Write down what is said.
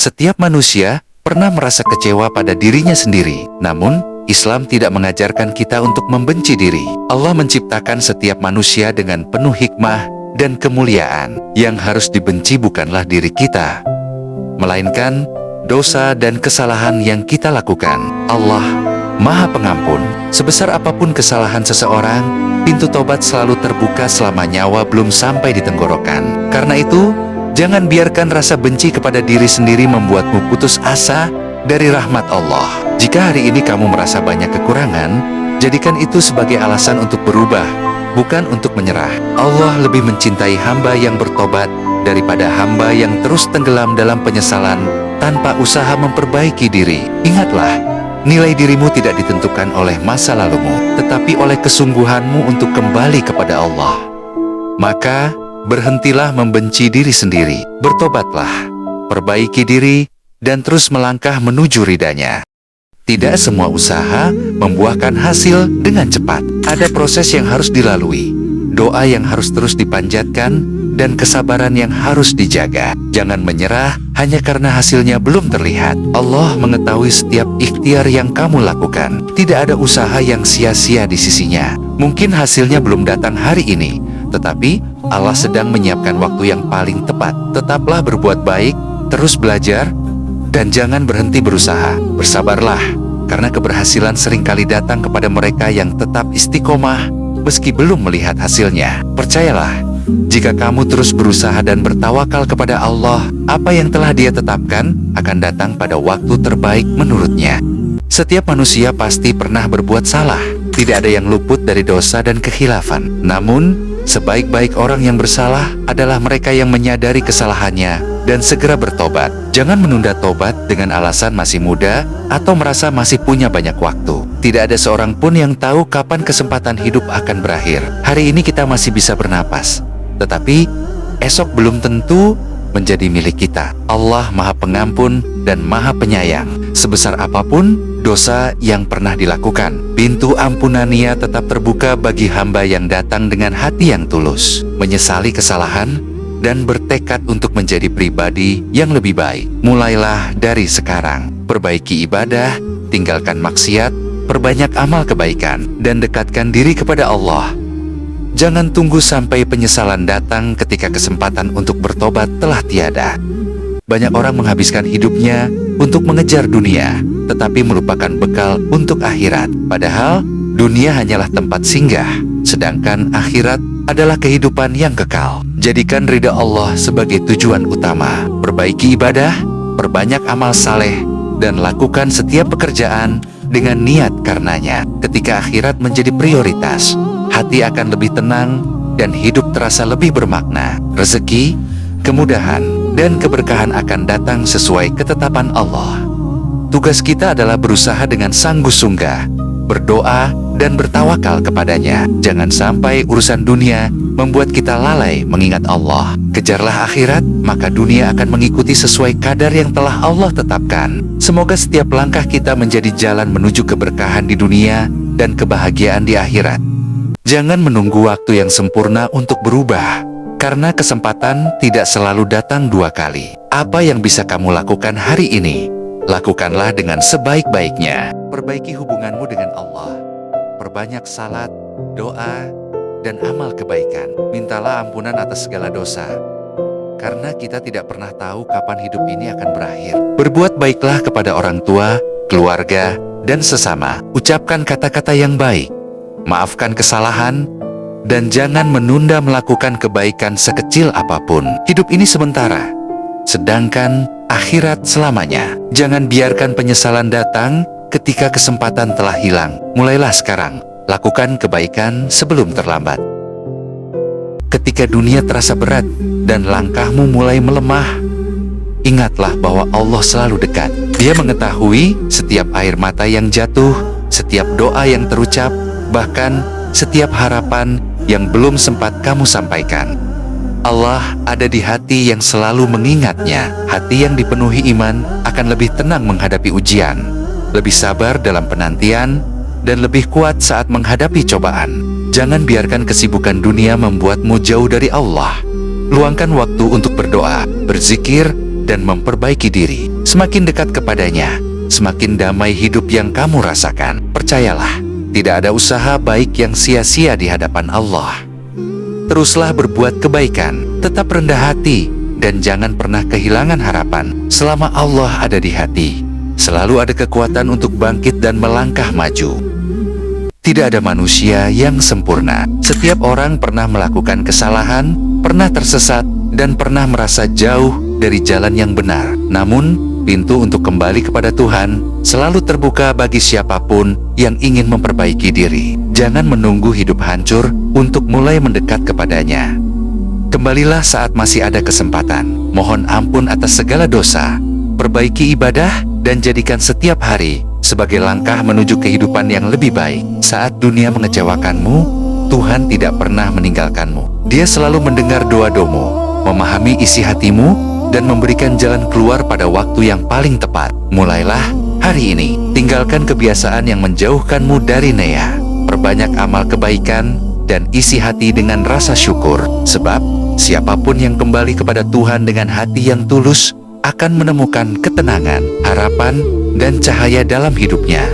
Setiap manusia pernah merasa kecewa pada dirinya sendiri. Namun, Islam tidak mengajarkan kita untuk membenci diri. Allah menciptakan setiap manusia dengan penuh hikmah dan kemuliaan. Yang harus dibenci bukanlah diri kita, melainkan dosa dan kesalahan yang kita lakukan. Allah Maha Pengampun. Sebesar apapun kesalahan seseorang, pintu tobat selalu terbuka selama nyawa belum sampai di tenggorokan. Karena itu, jangan biarkan rasa benci kepada diri sendiri membuatmu putus asa dari rahmat Allah. Jika hari ini kamu merasa banyak kekurangan, jadikan itu sebagai alasan untuk berubah, bukan untuk menyerah. Allah lebih mencintai hamba yang bertobat daripada hamba yang terus tenggelam dalam penyesalan tanpa usaha memperbaiki diri. Ingatlah, nilai dirimu tidak ditentukan oleh masa lalumu, tetapi oleh kesungguhanmu untuk kembali kepada Allah. Maka, berhentilah membenci diri sendiri, bertobatlah, perbaiki diri, dan terus melangkah menuju ridanya. Tidak semua usaha membuahkan hasil dengan cepat. Ada proses yang harus dilalui, doa yang harus terus dipanjatkan, dan kesabaran yang harus dijaga. Jangan menyerah hanya karena hasilnya belum terlihat. Allah mengetahui setiap ikhtiar yang kamu lakukan. Tidak ada usaha yang sia-sia di sisinya. Mungkin hasilnya belum datang hari ini, tetapi Allah sedang menyiapkan waktu yang paling tepat. Tetaplah berbuat baik, terus belajar, dan jangan berhenti berusaha. Bersabarlah, karena keberhasilan seringkali datang kepada mereka yang tetap istiqomah meski belum melihat hasilnya. Percayalah, jika kamu terus berusaha dan bertawakal kepada Allah, apa yang telah Dia tetapkan akan datang pada waktu terbaik menurutnya. Setiap manusia pasti pernah berbuat salah. Tidak ada yang luput dari dosa dan kekhilafan. Namun, sebaik-baik orang yang bersalah adalah mereka yang menyadari kesalahannya dan segera bertobat. Jangan menunda tobat dengan alasan masih muda atau merasa masih punya banyak waktu. Tidak ada seorang pun yang tahu kapan kesempatan hidup akan berakhir. Hari ini kita masih bisa bernapas, tetapi esok belum tentu menjadi milik kita. Allah Maha Pengampun dan Maha Penyayang. Sebesar apapun dosa yang pernah dilakukan, pintu ampunannya tetap terbuka bagi hamba yang datang dengan hati yang tulus, menyesali kesalahan, dan bertekad untuk menjadi pribadi yang lebih baik. Mulailah dari sekarang. Perbaiki ibadah, tinggalkan maksiat, perbanyak amal kebaikan, dan dekatkan diri kepada Allah. Jangan tunggu sampai penyesalan datang ketika kesempatan untuk bertobat telah tiada. Banyak orang menghabiskan hidupnya untuk mengejar dunia, tetapi melupakan bekal untuk akhirat. Padahal, dunia hanyalah tempat singgah, sedangkan akhirat adalah kehidupan yang kekal. Jadikan ridha Allah sebagai tujuan utama. Perbaiki ibadah, perbanyak amal saleh, dan lakukan setiap pekerjaan dengan niat karenanya. Ketika akhirat menjadi prioritas, hati akan lebih tenang dan hidup terasa lebih bermakna. Rezeki, kemudahan, dan keberkahan akan datang sesuai ketetapan Allah. Tugas kita adalah berusaha dengan sanggup-sunggah, berdoa, dan bertawakal kepadanya. Jangan sampai urusan dunia membuat kita lalai mengingat Allah. Kejarlah akhirat, maka dunia akan mengikuti sesuai kadar yang telah Allah tetapkan. Semoga setiap langkah kita menjadi jalan menuju keberkahan di dunia dan kebahagiaan di akhirat. Jangan menunggu waktu yang sempurna untuk berubah, karena kesempatan tidak selalu datang dua kali. Apa yang bisa kamu lakukan hari ini, lakukanlah dengan sebaik-baiknya. Perbaiki hubunganmu dengan Allah. Perbanyak salat, doa, dan amal kebaikan. Mintalah ampunan atas segala dosa, karena kita tidak pernah tahu kapan hidup ini akan berakhir. Berbuat baiklah kepada orang tua, keluarga, dan sesama. Ucapkan kata-kata yang baik, maafkan kesalahan, dan jangan menunda melakukan kebaikan sekecil apapun. Hidup ini sementara, sedangkan akhirat selamanya. Jangan biarkan penyesalan datang ketika kesempatan telah hilang. Mulailah sekarang, lakukan kebaikan sebelum terlambat. Ketika dunia terasa berat dan langkahmu mulai melemah, ingatlah bahwa Allah selalu dekat. Dia mengetahui setiap air mata yang jatuh, setiap doa yang terucap, bahkan setiap harapan yang belum sempat kamu sampaikan. Allah ada di hati yang selalu mengingatnya. Hati yang dipenuhi iman akan lebih tenang menghadapi ujian, lebih sabar dalam penantian, dan lebih kuat saat menghadapi cobaan. Jangan biarkan kesibukan dunia membuatmu jauh dari Allah. Luangkan waktu untuk berdoa, berzikir, dan memperbaiki diri. semakin dekat kepadanya, semakin damai hidup yang kamu rasakan. Percayalah, tidak ada usaha baik yang sia-sia di hadapan Allah. Teruslah berbuat kebaikan, tetap rendah hati, dan jangan pernah kehilangan harapan. Selama Allah ada di hati, selalu ada kekuatan untuk bangkit dan melangkah maju. Tidak ada manusia yang sempurna. Setiap orang pernah melakukan kesalahan, pernah tersesat, dan pernah merasa jauh dari jalan yang benar. Namun, pintu untuk kembali kepada Tuhan selalu terbuka bagi siapapun yang ingin memperbaiki diri. Jangan menunggu hidup hancur untuk mulai mendekat kepadanya. Kembalilah saat masih ada kesempatan. Mohon ampun atas segala dosa, perbaiki ibadah, dan jadikan setiap hari sebagai langkah menuju kehidupan yang lebih baik. Saat dunia mengecewakanmu, Tuhan tidak pernah meninggalkanmu. Dia selalu mendengar doa-doamu, memahami isi hatimu, dan memberikan jalan keluar pada waktu yang paling tepat. Mulailah hari ini, tinggalkan kebiasaan yang menjauhkanmu dari Nea. Perbanyak amal kebaikan dan isi hati dengan rasa syukur, sebab siapapun yang kembali kepada Tuhan dengan hati yang tulus akan menemukan ketenangan, harapan, dan cahaya dalam hidupnya.